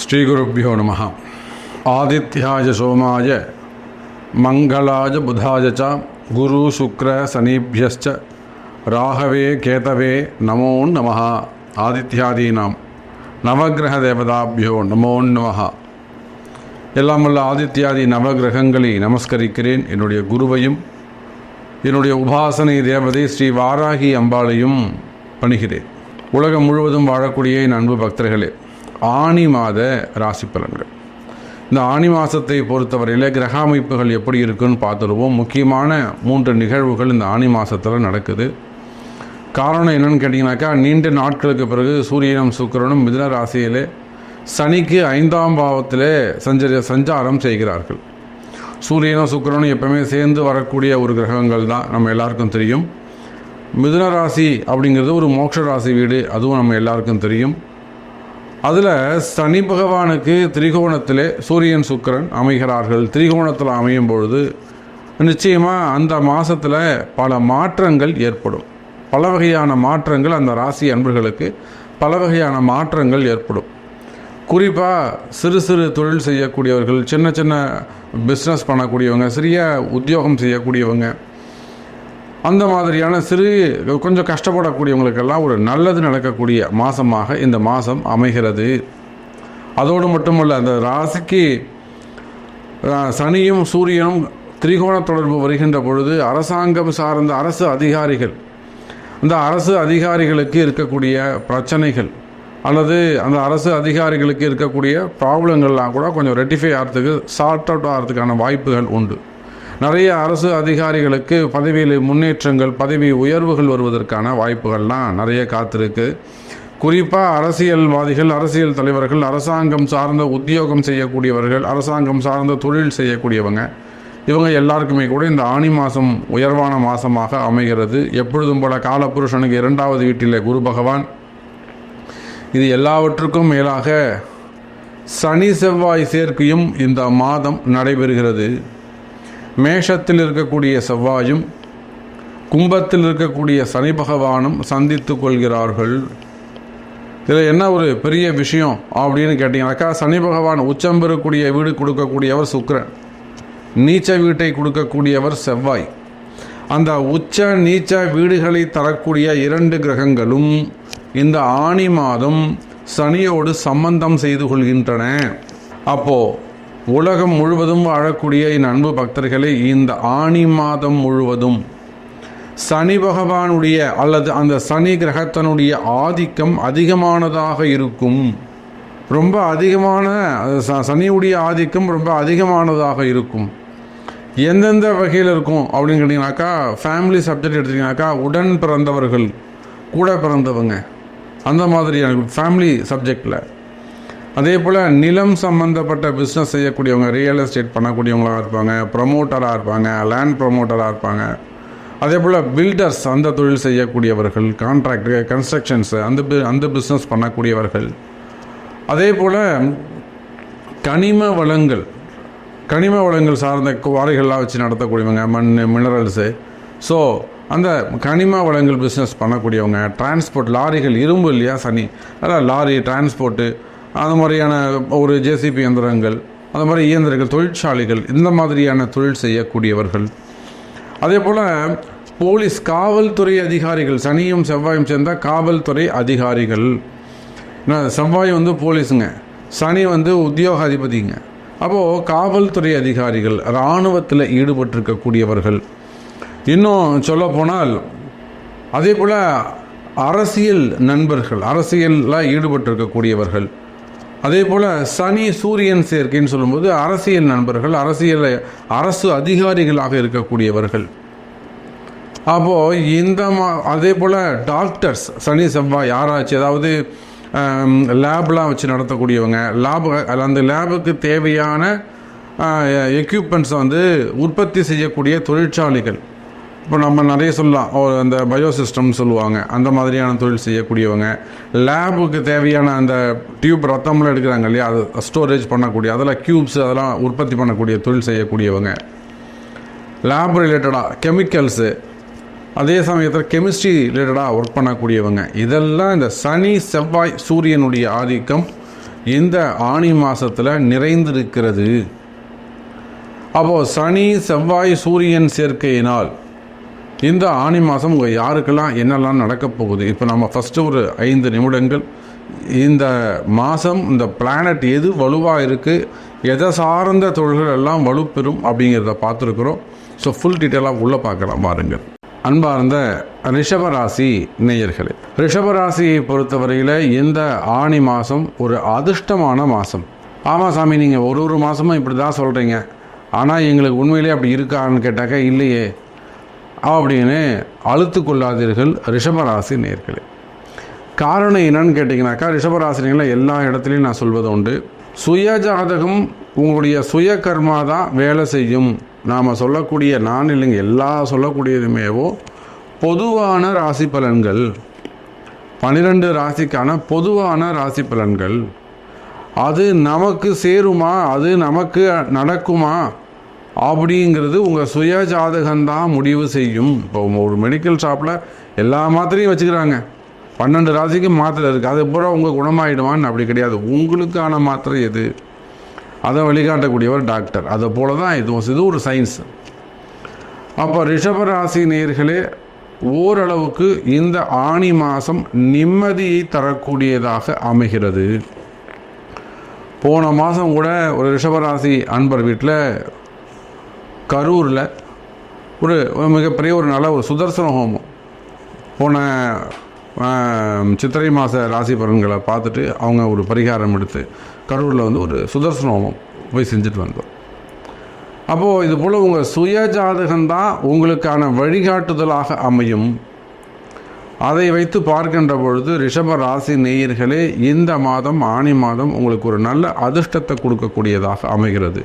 ஸ்ரீகுருப்போ நம. ஆதித்யாய சோமாய மங்களாய புதாய ச குரு சுக்ர சனீப்யஸ்ச ராகவே கேதவே நமோ நம. ஆதித்யாதீனாம் நவகிரக தேவதாபியோ நமோ நம. எல்லாமல்ல ஆதித்யாதி நவகிரகங்களை நமஸ்கரிக்கிறேன். என்னுடைய குருவையும் என்னுடைய உபாசனை தேவதை ஸ்ரீ வாராகி அம்பாளையும் பணிகிறேன். உலகம் முழுவதும் வாழக்கூடிய என் அன்பு பக்தர்களே, ஆனி மாத ராசி பலன்கள். இந்த ஆனி மாதத்தை பொறுத்தவரையில் கிரக அமைப்புகள் எப்படி இருக்குன்னு பார்த்துருவோம். முக்கியமான 3 நிகழ்வுகள் இந்த ஆனி மாதத்தில் நடக்குது. காரணம் என்னென்னு கேட்டிங்கனாக்கா, நீண்ட நாட்களுக்கு பிறகு சூரியனும் சுக்கிரனும் மிதுன ராசியிலே சனிக்கு 5ஆம் பாவத்திலே சஞ்சாரம் செய்கிறார்கள். சூரியனும் சுக்கிரனும் எப்பவுமே சேர்ந்து வரக்கூடிய ஒரு கிரகங்கள் தான், நம்ம எல்லாருக்கும் தெரியும். மிதுன ராசி அப்படிங்கிறது ஒரு மோட்ச ராசி வீடு, அதுவும் நம்ம எல்லாருக்கும் தெரியும். அதில் சனி பகவானுக்கு திரிகோணத்திலே சூரியன் சுக்கிரன் அமைகிறார்கள். திரிகோணத்தில் அமையும் பொழுது நிச்சயமாக அந்த மாதத்தில் பல மாற்றங்கள் ஏற்படும். பல வகையான மாற்றங்கள் அந்த ராசி அன்பர்களுக்கு பல வகையான மாற்றங்கள் ஏற்படும். குறிப்பாக சிறு சிறு தொழில் செய்யக்கூடியவர்கள், சின்ன சின்ன பிஸ்னஸ் பண்ணக்கூடியவங்க, சிறிய உத்தியோகம் செய்யக்கூடியவங்க, அந்த மாதிரியான கொஞ்சம் கஷ்டப்படக்கூடியவங்களுக்கெல்லாம் ஒரு நல்லது நடக்கக்கூடிய மாதமாக இந்த மாதம் அமைகிறது. அதோடு மட்டுமல்ல, அந்த ராசிக்கு சனியும் சூரியனும் திரிகோண தொடர்பு வருகின்ற பொழுது அரசாங்கம் சார்ந்த அரசு அதிகாரிகள், அந்த அரசு அதிகாரிகளுக்கு இருக்கக்கூடிய பிரச்சனைகள் அல்லது அந்த அரசு அதிகாரிகளுக்கு இருக்கக்கூடிய ப்ராப்ளங்கள்லாம் கூட கொஞ்சம் ரெட்டிஃபை ஆகிறதுக்கு, சார்ட் அவுட் ஆகிறதுக்கான வாய்ப்புகள் உண்டு. நிறைய அரசு அதிகாரிகளுக்கு பதவியில் முன்னேற்றங்கள், பதவி உயர்வுகள் வருவதற்கான வாய்ப்புகள்லாம் நிறைய காத்திருக்கு. குறிப்பாக அரசியல்வாதிகள், அரசியல் தலைவர்கள், அரசாங்கம் சார்ந்த உத்தியோகம் செய்யக்கூடியவர்கள், அரசாங்கம் சார்ந்த தொழில் செய்யக்கூடியவங்க, இவங்க எல்லாருக்குமே கூட இந்த ஆனி மாதம் உயர்வான மாதமாக அமைகிறது. எப்பொழுதும் போல காலபுருஷனுக்கு 2வது வீட்டிலே குரு பகவான். இது எல்லாவற்றுக்கும் மேலாக சனி செவ்வாய் சேர்க்கையும் இந்த மாதம் நடைபெறுகிறது. மேஷத்தில் இருக்கக்கூடிய செவ்வாயும் கும்பத்தில் இருக்கக்கூடிய சனி பகவானும் சந்தித்து கொள்கிறார்கள். இதில் என்ன ஒரு பெரிய விஷயம் அப்படின்னு கேட்டிங்கனாக்கா, சனி பகவான் உச்சம் பெறக்கூடிய வீடு கொடுக்கக்கூடியவர் சுக்கிரன், நீச்ச வீட்டை கொடுக்கக்கூடியவர் செவ்வாய். அந்த உச்ச நீச்ச வீடுகளை தரக்கூடிய 2 கிரகங்களும் இந்த ஆனி மாதம் சனியோடு சம்பந்தம் செய்து கொள்கின்றன. அப்போது உலகம் முழுவதும் வாழக்கூடிய என் அன்பு பக்தர்களே, இந்த ஆனி மாதம் முழுவதும் சனி பகவானுடைய அல்லது அந்த சனி கிரகத்தினுடைய ஆதிக்கம் அதிகமானதாக இருக்கும். ரொம்ப அதிகமான சனியுடைய ஆதிக்கம் ரொம்ப அதிகமானதாக இருக்கும். எந்தெந்த வகையில் இருக்கும் அப்படின்னு கேட்டிங்கனாக்கா, ஃபேமிலி சப்ஜெக்ட் எடுத்திங்கனாக்கா, உடன் பிறந்தவர்கள், கூட பிறந்தவங்க, அந்த மாதிரியான ஃபேமிலி சப்ஜெக்டில். அதே போல் நிலம் சம்மந்தப்பட்ட பிஸ்னஸ் செய்யக்கூடியவங்க, ரியல் எஸ்டேட் பண்ணக்கூடியவங்களாக இருப்பாங்க, ப்ரமோட்டராக இருப்பாங்க, லேண்ட் ப்ரமோட்டராக இருப்பாங்க. அதே போல் பில்டர்ஸ், அந்த தொழில் செய்யக்கூடியவர்கள், கான்ட்ராக்டர், கன்ஸ்ட்ரக்ஷன்ஸு, அந்த பிஸ்னஸ் பண்ணக்கூடியவர்கள். அதே போல் கனிம வளங்கள் சார்ந்த குவாரிகள்லாம் வச்சு நடத்தக்கூடியவங்க, மண், மினரல்ஸு. ஸோ அந்த கனிம வளங்கள் பிஸ்னஸ் பண்ணக்கூடியவங்க, டிரான்ஸ்போர்ட், லாரிகள், இரும்பு இல்லையா சனி, அதான் லாரி டிரான்ஸ்போர்ட்டு, அந்த மாதிரியான ஒரு ஜேசிபி இயந்திரங்கள், அந்த மாதிரி இயந்திரங்கள், தொழிற்சாலைகள், இந்த மாதிரியான தொழில் செய்யக்கூடியவர்கள். அதே போல் போலீஸ், காவல்துறை அதிகாரிகள், சனியும் செவ்வாயும் சேர்ந்த காவல்துறை அதிகாரிகள். செவ்வாய் போலீஸுங்க, சனி உத்தியோக அதிபதிங்க. அப்போது காவல்துறை அதிகாரிகள், இராணுவத்தில் ஈடுபட்டிருக்கக்கூடியவர்கள். இன்னும் சொல்லப்போனால் அதே போல் அரசியல் நண்பர்கள், அரசியலில் ஈடுபட்டிருக்கக்கூடியவர்கள். அதே போல் சனி சூரியன் சேர்க்கைன்னு சொல்லும்போது அரசியல் நண்பர்கள், அரசு அதிகாரிகளாக இருக்கக்கூடியவர்கள். அப்போது அதே போல் டாக்டர்ஸ், சனி செவ்வாய் ஆராய்ச்சி, அதாவது லேப்லாம் வச்சு நடத்தக்கூடியவங்க, அந்த லேபுக்கு தேவையான எக்யூப்மெண்ட்ஸை உற்பத்தி செய்யக்கூடிய தொழிற்சாலைகள். இப்போ நம்ம நிறைய சொல்லலாம், அந்த பயோசிஸ்டம்னு சொல்லுவாங்க, அந்த மாதிரியான தொழில் செய்யக்கூடியவங்க. லேபுக்கு தேவையான அந்த டியூப், ரத்தம்லாம் எடுக்கிறாங்க இல்லையா, அது ஸ்டோரேஜ் பண்ணக்கூடிய, அதெல்லாம் க்யூப்ஸ், அதெல்லாம் உற்பத்தி பண்ணக்கூடிய தொழில் செய்யக்கூடியவங்க. லேப் ரிலேட்டடாக கெமிக்கல்ஸு, அதே சமயத்தில் கெமிஸ்ட்ரி ரிலேட்டடாக ஒர்க் பண்ணக்கூடியவங்க. இதெல்லாம் இந்த சனி செவ்வாய் சூரியனுடைய ஆதிக்கம் இந்த ஆனி மாதத்தில் நிறைந்திருக்கிறது. அப்போது சனி செவ்வாய் சூரியன் சேர்க்கையினால் இந்த ஆனி மாதம் உங்கள் யாருக்கெல்லாம் என்னெல்லாம் நடக்கப் போகுது. இப்போ நம்ம ஃபஸ்ட்டு ஒரு 5 நிமிடங்கள் இந்த மாதம் இந்த பிளானட் எது வலுவாக இருக்குது, எதை சார்ந்த தொழில்கள் எல்லாம் வலுப்பெறும் அப்படிங்கிறத பார்த்துருக்குறோம். ஸோ ஃபுல் டீட்டெயிலாக உள்ளே பார்க்கலாம் பாருங்கள். அன்பார்ந்த ரிஷபராசி நேயர்களே, ரிஷபராசியை பொறுத்தவரையில் இந்த ஆனி மாதம் ஒரு அதிர்ஷ்டமான மாதம். ஆமாம் சாமி, நீங்கள் ஒரு மாதமும் இப்படி தான் சொல்கிறீங்க, ஆனால் எங்களுக்கு உண்மையிலே அப்படி இருக்கான்னு கேட்டாக்கா இல்லையே அப்படின்னு அழுத்து கொள்ளாதீர்கள் ரிஷபராசி நேயர்களே. காரணம் என்னன்னு கேட்டிங்கனாக்கா, ரிஷபராசினிகளை எல்லா இடத்துலையும் நான் சொல்வது உண்டு, சுயஜாதகம் உங்களுடைய சுய கர்மா தான் வேலை செய்யும். நாம் சொல்லக்கூடிய நான் இல்லைங்க, எல்லா சொல்லக்கூடியதுமேவோ பொதுவான ராசி பலன்கள், 12 ராசிக்கான பொதுவான ராசி பலன்கள். அது நமக்கு சேருமா, அது நமக்கு நடக்குமா அப்படிங்கிறது உங்கள் சுய ஜாதகம்தான் முடிவு செய்யும். இப்போ ஒரு மெடிக்கல் ஷாப்பில் எல்லா மாத்திரையும் வச்சுக்கிறாங்க, 12 ராசிக்கு மாத்திரை இருக்குது, அது பூரா உங்கள் குணமாயிடுவான்னு அப்படி கிடையாது. உங்களுக்கான மாத்திரை எது, அதை வழிகாட்டக்கூடியவர் டாக்டர். அதை போல தான் இது ஒரு சயின்ஸ். அப்போ ரிஷபராசி நேயர்களே, ஓரளவுக்கு இந்த ஆனி மாதம் நிம்மதியை தரக்கூடியதாக அமைகிறது. போன மாதம் கூட ஒரு ரிஷபராசி அன்பர் வீட்டில் கரூரில் ஒரு மிகப்பெரிய ஒரு நல்ல ஒரு சுதர்சன ஹோமம், போன சித்திரை மாத ராசி பலன்களை பார்த்துட்டு அவங்க ஒரு பரிகாரம் எடுத்து கரூரில் ஒரு சுதர்சன ஹோமம் போய் செஞ்சுட்டு வந்தோம். அப்போது இது போல் உங்கள் சுய ஜாதகம்தான் உங்களுக்கான வழிகாட்டுதலாக அமையும். அதை வைத்து பார்க்கின்ற பொழுது ரிஷப ராசி நேயர்களே, இந்த மாதம் ஆனி மாதம் உங்களுக்கு ஒரு நல்ல அதிர்ஷ்டத்தை கொடுக்கக்கூடியதாக அமைகிறது.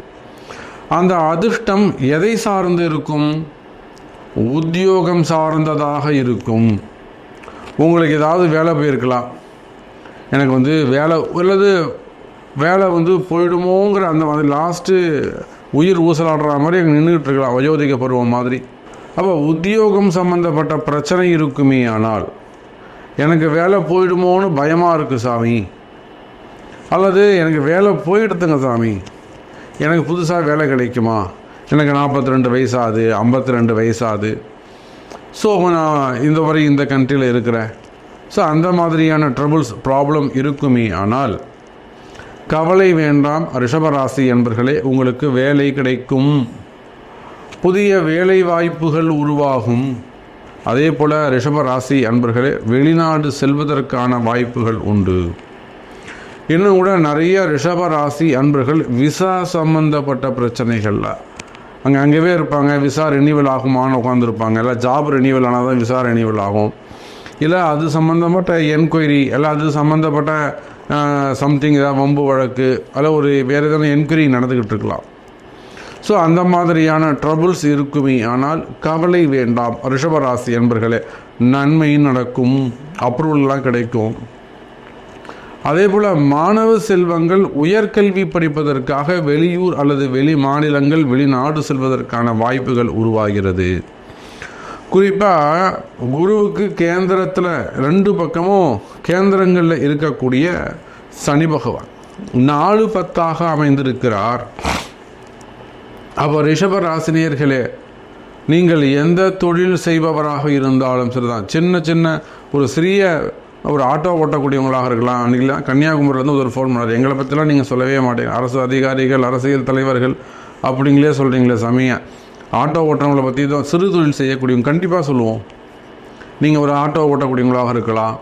அந்த அதிர்ஷ்டம் எதை சார்ந்து இருக்கும்? உத்தியோகம் சார்ந்ததாக இருக்கும். உங்களுக்கு ஏதாவது வேலை போயிருக்கலாம், எனக்கு வேலை அல்லது வேலை போயிடுமோங்கிற அந்த மாதிரி லாஸ்ட்டு உயிர் ஊசலாடுற மாதிரி அங்கே நின்றுக்கிட்டு இருக்கலாம், வயோதிக பருவம் மாதிரி. அப்போ உத்தியோகம் சம்மந்தப்பட்ட பிரச்சனை இருக்குமே, ஆனால் எனக்கு வேலை போயிடுமோன்னு பயமாக இருக்குது சாமி, அல்லது எனக்கு வேலை போயிடுதுங்க சாமி, எனக்கு புதுசாக வேலை கிடைக்குமா, எனக்கு 42 வயசாகுது, 52 வயசாகுது, ஸோ நான் இந்த கண்ட்ரியில் இருக்கிறேன், ஸோ அந்த மாதிரியான ட்ரபுள்ஸ் ப்ராப்ளம் இருக்குமே, ஆனால் கவலை வேண்டாம் ரிஷபராசி என்பர்களே, உங்களுக்கு வேலை கிடைக்கும், புதிய வேலை வாய்ப்புகள் உருவாகும். அதே போல் ரிஷபராசி அன்பர்களே, வெளிநாடு செல்வதற்கான வாய்ப்புகள் உண்டு. இன்னும் கூட நிறைய ரிஷபராசி அன்பர்கள் விசா சம்பந்தப்பட்ட பிரச்சனைகளில் அங்கேவே இருப்பாங்க, விசா ரெனியூவல் ஆகுமான்னு உட்காந்துருப்பாங்க, இல்லை ஜாப் ரெனியூவல் ஆனால் தான் விசா ரெனியூவல் ஆகும், இல்லை அது சம்மந்தப்பட்ட என்கொயரி, இல்லை அது சம்மந்தப்பட்ட சம்திங் ஏதாவது வம்பு வழக்கு, அல்ல ஒரு வேறு எதாவது என்கொயரி நடந்துக்கிட்டு இருக்கலாம். ஸோ அந்த மாதிரியான ட்ரபுள்ஸ் இருக்குமே, ஆனால் கவலை வேண்டாம் ரிஷபராசி என்பர்களே, நன்மை நடக்கும், அப்ரூவல்லாம் கிடைக்கும். அதே போல் மாணவ செல்வங்கள் உயர்கல்வி படிப்பதற்காக வெளியூர் அல்லது வெளி மாநிலங்கள் வெளிநாடு செல்வதற்கான வாய்ப்புகள் உருவாகிறது. குறிப்பாக குருவுக்கு கேந்திரத்தில் 2 பக்கமும் கேந்திரங்களில் இருக்கக்கூடிய சனி பகவான் 4-10 அமைந்திருக்கிறார். அப்போ ரிஷப ராசினியர்களே, நீங்கள் எந்த தொழில் செய்பவராக இருந்தாலும் சரிதான், சின்ன ஒரு சிறிய ஒரு ஆட்டோ ஓட்டக்கூடியவங்களாக இருக்கலாம். அன்றைக்கெலாம் கன்னியாகுமரியிலேருந்து ஒரு ஃபோன் பண்ணார், எங்களை பற்றிலாம் நீங்கள் சொல்லவே மாட்டீங்க, அரசு அதிகாரிகள் அரசியல் தலைவர்கள் அப்படிங்களே சொல்கிறீங்களே சாமியா, ஆட்டோ ஓட்டுறவங்களை பற்றி தான் சிறு தொழில் செய்யக்கூடியவங்க கண்டிப்பாக சொல்லுவோம். நீங்கள் ஒரு ஆட்டோ ஓட்டக்கூடியவங்களாக இருக்கலாம்,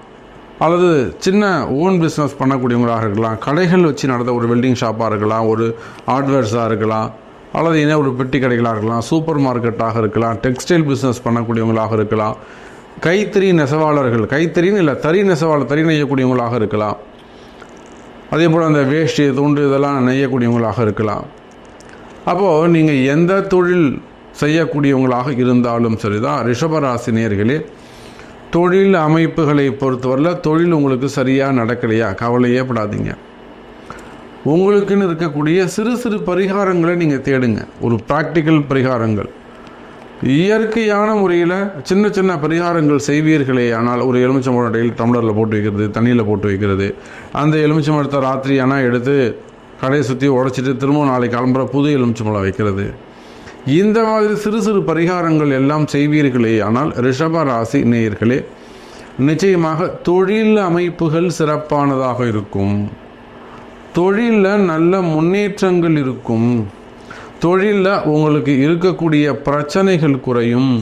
அல்லது சின்ன ஓன் பிஸ்னஸ் பண்ணக்கூடியவங்களாக இருக்கலாம், கடைகள் வச்சு நடத்த ஒரு வெல்டிங் ஷாப்பாக இருக்கலாம், ஒரு ஹார்ட்வேர்ஸாக இருக்கலாம், அல்லது என்ன ஒரு பெட்டி கடைகளாக இருக்கலாம், சூப்பர் மார்க்கெட்டாக இருக்கலாம், டெக்ஸ்டைல் பிஸ்னஸ் பண்ணக்கூடியவங்களாக இருக்கலாம், கைத்தறி நெசவாளர்கள், கைத்தறின்னு இல்லை தறி நெசவாளர், தறி நெய்யக்கூடியவங்களாக இருக்கலாம், அதே போல் அந்த வேஷ்டி துண்டு இதெல்லாம் நெய்யக்கூடியவங்களாக இருக்கலாம். அப்போது நீங்கள் எந்த தொழில் செய்யக்கூடியவங்களாக இருந்தாலும் சரிதான் ரிஷபராசி நேயர்களே, தொழில் அமைப்புகளை பொறுத்தவரையில் தொழில் உங்களுக்கு சரியாக நடக்கலையா, கவலையே படாதீங்க. உங்களுக்குன்னு இருக்கக்கூடிய சிறு பரிகாரங்களை நீங்கள் தேடுங்க, ஒரு ப்ராக்டிக்கல் பரிகாரங்கள். இயற்கையான முறையில் சின்ன சின்ன பரிகாரங்கள் செய்வீர்களே ஆனால், ஒரு எலுமிச்சம்பழம் டெய்லி டம்ளரில் போட்டு வைக்கிறது, தண்ணியில் போட்டு வைக்கிறது, அந்த எலுமிச்சம்பழத்தை ராத்திரி ஆனால் எடுத்து கடையை சுற்றி உடைச்சிட்டு திரும்ப நாளைக்கு கிளம்புற புது எலுமிச்சம்பழம் வைக்கிறது, இந்த மாதிரி சிறு சிறு பரிகாரங்கள் எல்லாம் செய்வீர்களே ஆனால் ரிஷப ராசி நேயர்களே, நிச்சயமாக தொழில் அமைப்புகள் சிறப்பானதாக இருக்கும். தொழிலில் நல்ல முன்னேற்றங்கள் இருக்கும். தொழிலில் உங்களுக்கு இருக்கக்கூடிய பிரச்சனைகள் குறையும்.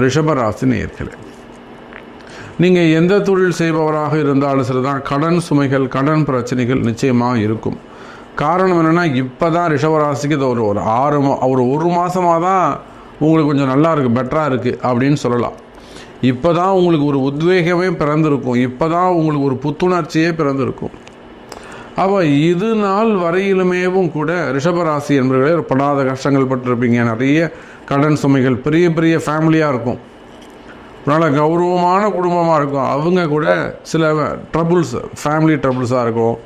ரிஷபராசி நேயர்களே, நீங்கள் எந்த தொழில் செய்பவராக இருந்தாலும் சரிதான், கடன் சுமைகள், கடன் பிரச்சனைகள் நிச்சயமாக இருக்கும். காரணம் என்னென்னா, இப்போ தான் ரிஷபராசிக்கு இது ஒரு மாதமாக தான் உங்களுக்கு கொஞ்சம் நல்லா இருக்குது, பெட்டராக இருக்குது அப்படின்னு சொல்லலாம். இப்போ தான் உங்களுக்கு ஒரு உத்வேகமே பிறந்திருக்கும். இப்போ தான் உங்களுக்கு ஒரு புத்துணர்ச்சியே பிறந்திருக்கும். அப்போ இது நாள் வரையிலுமேவும் கூட ரிஷபராசி என்பவர்களே படாத கஷ்டங்கள் பட்டிருப்பீங்க. நிறைய கடன் சுமைகள், பெரிய பெரிய ஃபேமிலியாக இருக்கும், நல்ல கௌரவமான குடும்பமாக இருக்கும். அவங்க கூட சில ட்ரபுள்ஸ், ஃபேமிலி ட்ரபுள்ஸாக இருக்கும்,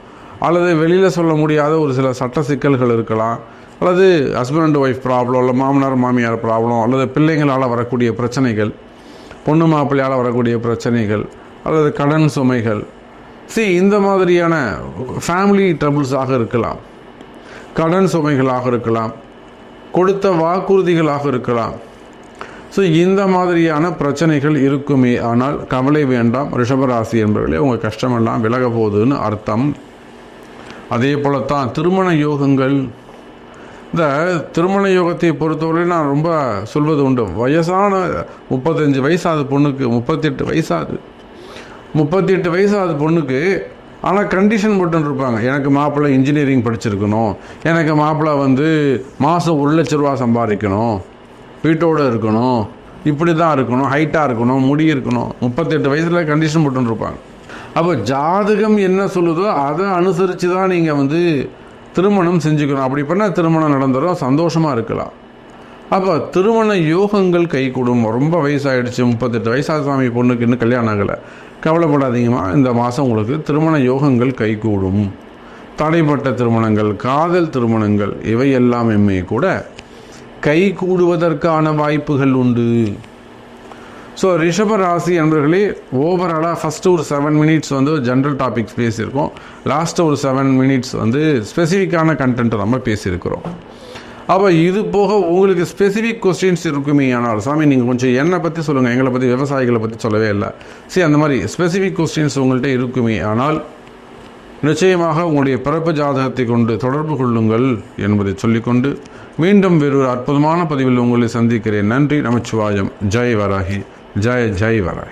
அல்லது வெளியில் சொல்ல முடியாத ஒரு சில சட்ட சிக்கல்கள் இருக்கலாம், அல்லது ஹஸ்பண்ட் அண்ட் ஒய்ஃப் ப்ராப்ளம், இல்லை மாமனார் மாமியார் ப்ராப்ளம், அல்லது பிள்ளைங்களால் வரக்கூடிய பிரச்சனைகள், பொண்ணு மாப்பிள்ளையால் வரக்கூடிய பிரச்சனைகள், அல்லது கடன் சுமைகள், இந்த மாதிரியான ஃபேமிலி ட்ரபிள்ஸாக இருக்கலாம், கடன் சுமைகளாக இருக்கலாம், கொடுத்த வாக்குறுதிகளாக இருக்கலாம். இந்த மாதிரியான பிரச்சனைகள் இருக்குமே. ஆனால் கவலை வேண்டாம் ரிஷபராசி என்பவர்களே, உங்கள் கஷ்டமெல்லாம் விலக போகுதுன்னு அர்த்தம். அதே போலத்தான் திருமண யோகங்கள். இந்த திருமண யோகத்தை பொறுத்தவரை நான் ரொம்ப சொல்வது உண்டு. வயசான 35 வயசாது பொண்ணுக்கு 38 வயசாது, 38 வயசாது பொண்ணுக்கு ஆனால் கண்டிஷன் போட்டுன்னு இருப்பாங்க. எனக்கு மாப்பிள்ளை இன்ஜினியரிங் படிச்சிருக்கணும், எனக்கு மாப்பிள்ளை மாதம் 1 லட்ச ரூபா சம்பாதிக்கணும், வீட்டோடு இருக்கணும், இப்படி தான் இருக்கணும், ஹைட்டாக இருக்கணும், முடி இருக்கணும். 38 வயசில் கண்டிஷன் போட்டுன்னு இருப்பாங்க. அப்போ ஜாதகம் என்ன சொல்லுதோ அதை அனுசரித்து தான் நீங்கள் திருமணம் செஞ்சுக்கணும். அப்படி பண்ணால் திருமணம் நடந்துடும், சந்தோஷமாக இருக்கலாம். அப்போ திருமண யோகங்கள் கைகூடும். ரொம்ப வயசாகிடுச்சு, 38 வயசாக சாமி பொண்ணுக்கு இன்னும் கல்யாணம் ஆகலை, கவலைப்படாதீங்கம்மா, இந்த மாதம் உங்களுக்கு திருமண யோகங்கள் கைகூடும். தடைப்பட்ட திருமணங்கள், காதல் திருமணங்கள், இவை எல்லாமே கூட கைகூடுவதற்கான வாய்ப்புகள் உண்டு. ரிஷபராசி என்பவர்களே, ஓவராலாக ஃபஸ்ட்டு ஒரு 7 மினிட்ஸ் ஜென்ரல் டாபிக்ஸ் பேசியிருக்கோம். லாஸ்ட்டு ஒரு 7 மினிட்ஸ் ஸ்பெசிஃபிக்கான கண்டென்ட்டை நம்ம பேசியிருக்கிறோம். அப்போ இது போக உங்களுக்கு ஸ்பெசிஃபிக் கொஸ்டின்ஸ் இருக்குமே. ஆனால் சாமி நீங்கள் கொஞ்சம் என்னை பற்றி சொல்லுங்கள், எங்களை பற்றி, விவசாயிகளை பற்றி சொல்லவே இல்லை. அந்த மாதிரி ஸ்பெசிஃபிக் கொஸ்டின்ஸ் உங்கள்கிட்ட இருக்குமே. ஆனால் நிச்சயமாக உங்களுடைய பிறப்பு ஜாதகத்தை கொண்டு தொடர்பு கொள்ளுங்கள் என்பதை சொல்லிக்கொண்டு மீண்டும் வேறொரு அற்புதமான பதிவில் உங்களை சந்திக்கிறேன். நன்றி. நமச்சிவாயம். ஜெய் வராகி. ஜெய் ஜெய் வராகி.